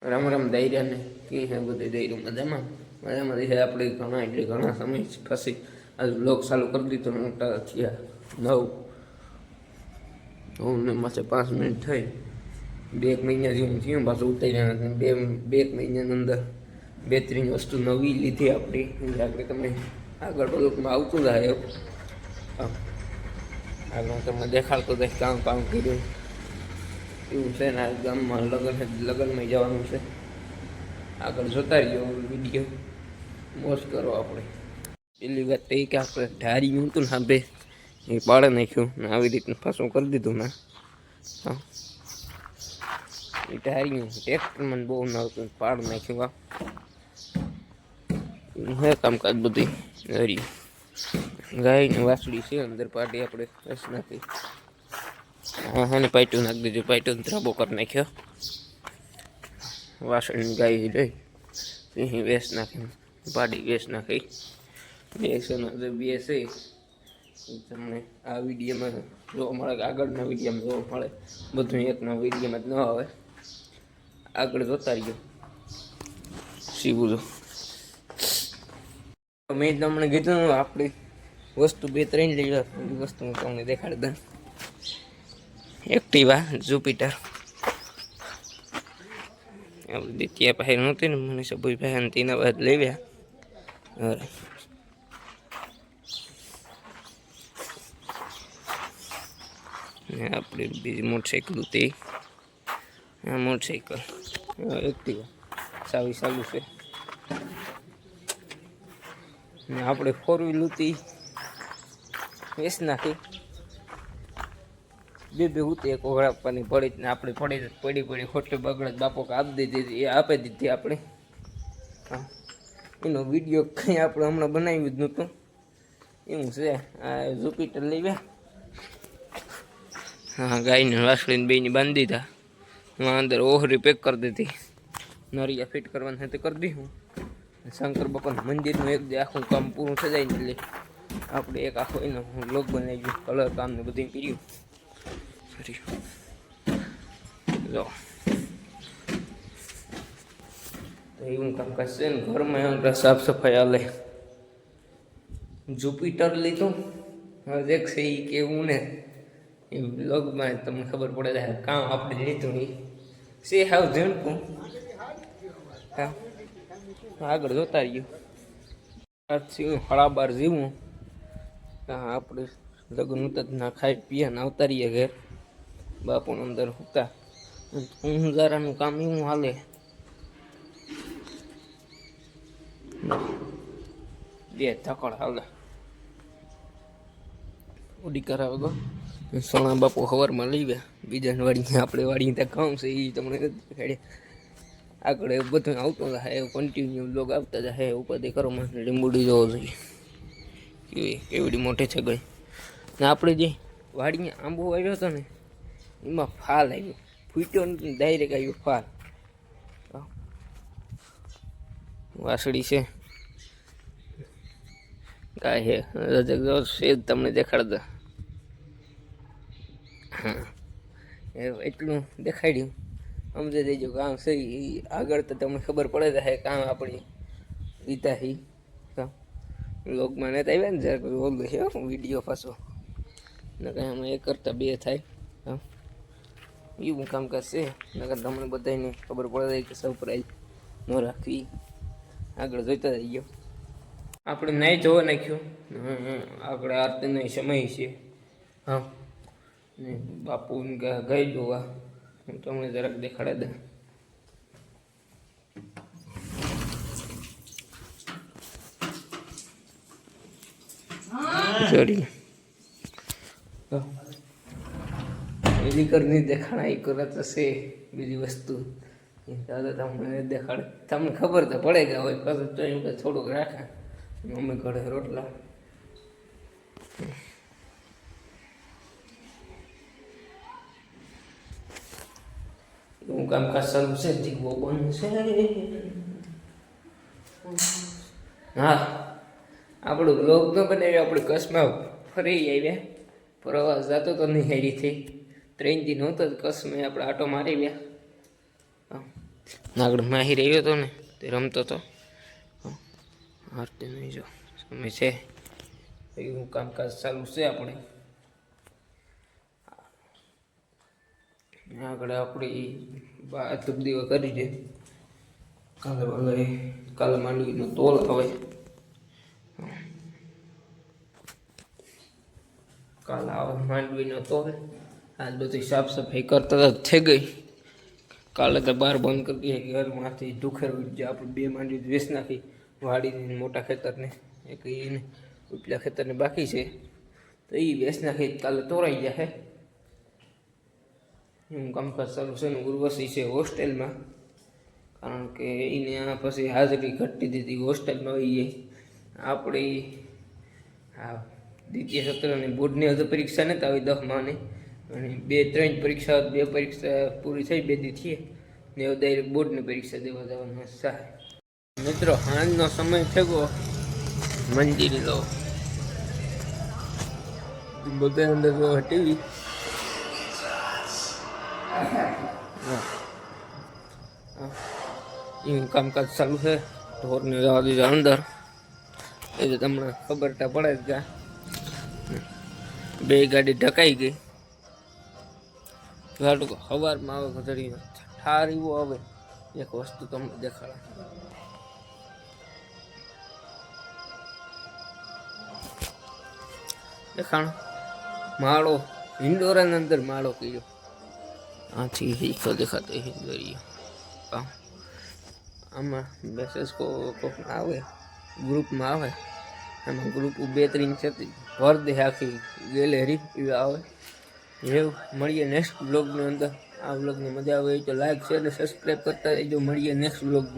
રામ રામ દૈર્યા ને કી હે બધે દૈરું મજામાં મજામાં છે આપણે ઘણા સમય પછી આ બ્લોગ ચાલુ કરી દીધો મોટા થયા 9 ને માસે 5 મિનિટ થઈ 2 મહિના જેવું થયું પાછું ઉતાર્યા બે મહિનાની અંદર 2-3 વસ્તુ નવી લીધી આપણે તમે આગળ બ્લોગમાં આવતું જાય આગળ હું તમને દેખાડતો જાય કામ કર્યું એવું છે ને ગામમાં લગ્નમાં જવાનું છે આગળ જોતા રહીએ વિડીયો મોજ કરો આપણે પેલી વાત તો એ કે આપણે ઢારી હતું ને સાંભે એ પાડે નાખ્યું ને આવી રીતનું પાછું કરી દીધું ને હા એ ઢારી ટ્રેક્ટર મને બહુ ના આવતું પાડ નાખ્યું હે કામકાજ બધી હરી ગાય ને વાસળી છે અંદર પાડી આપણે રસ નાખી હા ને પાઇટું નાખી દીધું પાઇટું ધ્રાબો કરી નાખ્યો વાસણની ગાય લઈ અહીં વેસ નાખી પાડી વેસ નાખી બે છે તમને આ વિડીયોમાં જોવા મળે આગળના વિડીયોમાં જોવા મળે બધું એકના વિડીયોમાં જ ન આવે આગળ જોતા રહીએ સીવું મેં તમને કીધું આપણી વસ્તુ 2-3 લઈ એ વસ્તુ હું તમને દેખાડી દઉં એક્ટિવા જુપિટર દિત્યા પહેર નહોતી ને મને સભુઈ પહેન તેના બાદ લેવ્યા આપણે બીજી મોટરસાઇકલ હતી આ મોટરસાઇકલ એક્ટિવા ચાવી ચાલુ છે ને આપણે 4 વ્હીલ હતી વેચ નાખી બે ઉતી એક ઓગળ આપવાની પડી ને આપણે પડી ખોટલી બગડે બાપો આપી દીધી એ આપી દીધી આપણે હા એનો વિડીયો કંઈ આપણે હમણાં બનાવ્યું જ નહોતું એવું છે આ જુપિટર લેવ્યા હા ગાયને વાસળીને બેની બાંધી દીધા હું અંદર ઓહરી પેક કરી દીધી નરિયા ફિટ કરવાનું છે તે કરી દીધું શંકર બાપાના મંદિરનું એક જે આખું કામ પૂરું થઈ જાય ને એટલે આપણે એક આખો એનો લોક બનાવ્યું કલર કામ ને બધું કર્યું જો તો એવું કામકાજ છે ને ઘરમાં સાફ સફાઈ હાલે જુપિટર લીધું હવે દેખશે એ કેવું ને એ બ્લોગમાં તમને ખબર પડે છે કામ આપણે લીધું એ સે હાવ ઝીણકું હા આગળ જોતા રહ્યું આજથી 12:30 જેવું હા આપણે લગ્ન ઉતર ના ખાઈ પીએ ને આવતા રહીએ ઘેર બાપુને અંદર હતા ઊંઝારાનું કામ એવું હાલે બે ધકડ હાલે ઉડી કરાવે ગો સોના બાપુ સવારમાં લઈ ગયા બીજા વાડી આપણે વાડી ત્યાં કામ છે એ તમને દેખાડ્યા આગળ બધું આવતું રહે કન્ટિન્યુ લોગ આવતા જાય ઉપાધિ કરો માં લીંબુડી જોવો જોઈએ કેવડી મોટી છે ગઈ ને આપણે જે વાડીમાં આંબો આવ્યો હતો ને એમાં ફાલ આવ્યો ફૂટ્યો નથી ડાયરેક્ટ આવ્યો ફાલ વાસળી છે ગાય છે રજક તમને દેખાડતા હા એટલું દેખાડ્યું સમજે દેજો કામ છે આગળ તો તમને ખબર પડે છે કામ આપણી લીધા હી લોગમાં નથી આવ્યા ને જરાક ઓલું છે વિડીયો પાછો ને કાંઈ આમાં એક કરતાં 2 થાય હા એવું કામકાજ છે નકર તમને બધાને ખબર પડે કે સરપ્રાઈઝ ન રાખવી આગળ જોઈતા થઈ ગયો આપણે નહીં જોવા નાખ્યું આપણે આરતીનો સમય છે હા ને બાપુ ગઈ જોવા હું તમને જરાક દેખાડે દે ચડી એની કરની દેખાણા એ કરત હશે બીજી વસ્તુ દાદા તમને દેખાડે તમને ખબર તો પડે કે હોય કદાચ તો એમ કે થોડુંક રાખે મમ્મી ઘરે રોટલા હું કામકાજ ચાલુ છે દીકવો બંધ છે હા આપણું બ્લોગ ન બનાવ્યો આપણે કચ્છમાં ફરી આવ્યા પ્રવાસ જતો તો નહીં હેરીથી 3 દિન હતો કચ્છમાં આપણે આટો મારી ગયા આગળ માહી રહ્યો હતો ને તે રમતો હતો. હારતે નહીં જો સમય છે એવું કામકાજ ચાલુ છે આપણે. આગળ આપણી ધબધીવા કરી છે. કાલે માંડવીનો તોલ આવે. કાલે આવે માંડવીનો તોલ. આજ બધી સાફ સફાઈ કરતા થઈ ગઈ. કાલે તો બહાર બંધ કરી દઈએ ઘરમાંથી દુખેર જે આપણે 2 માંડવી વેચ નાખી વાડીને મોટા ખેતરને એક એને ઉપલા ખેતરને બાકી છે તો એ વેચ નાખી કાલે તોરાઈ જાય. હું કામકાજ ચાલુ છે ને ઉર્વશી છે હોસ્ટેલમાં, કારણ કે એને આ પછી હાજરી ઘટતી દીધી હોસ્ટેલમાં આવી. આપણી આ દ્વિતીય સત્રની બોર્ડની હજુ પરીક્ષા નથી આવી 10માં અને 2-3 પરીક્ષા 2 પરીક્ષા પૂરી થઈ 2 દી થઈએ ને હવે ડાયરેક્ટ બોર્ડની પરીક્ષા દેવા જવાનું થાય. મિત્રો હાંજનો સમય થયો મંદિર લો બધા અંદર જો ટીવી એવું કામકાજ ચાલુ છે. ઢોરને જવા દીધા અંદર એ તો તમને ખબર તો પડે જ ગયા. 2 ગાડી ઢકાઈ ગઈ. ગાડું સવારમાં આવે ઘડી ઠાર એવો આવે. એક વસ્તુ તમને દેખાડે માળો હિંડોરાની અંદર માળો કર્યો. આથી હીખો દેખાતો હિંડોરિયો. આમાં મેસેજ કોક આવે ગ્રુપમાં આવે. આમાં ગ્રુપ 2-3 છે ભર દે આખી ગેલેરી આવે. એવું મળીએ નેક્સ્ટ બ્લોગની અંદર. આ બ્લોગની મજા આવે તો લાઈક શેર અને સબસ્ક્રાઈબ કરતા રહેજો. મળીએ નેક્સ્ટ બ્લોગ.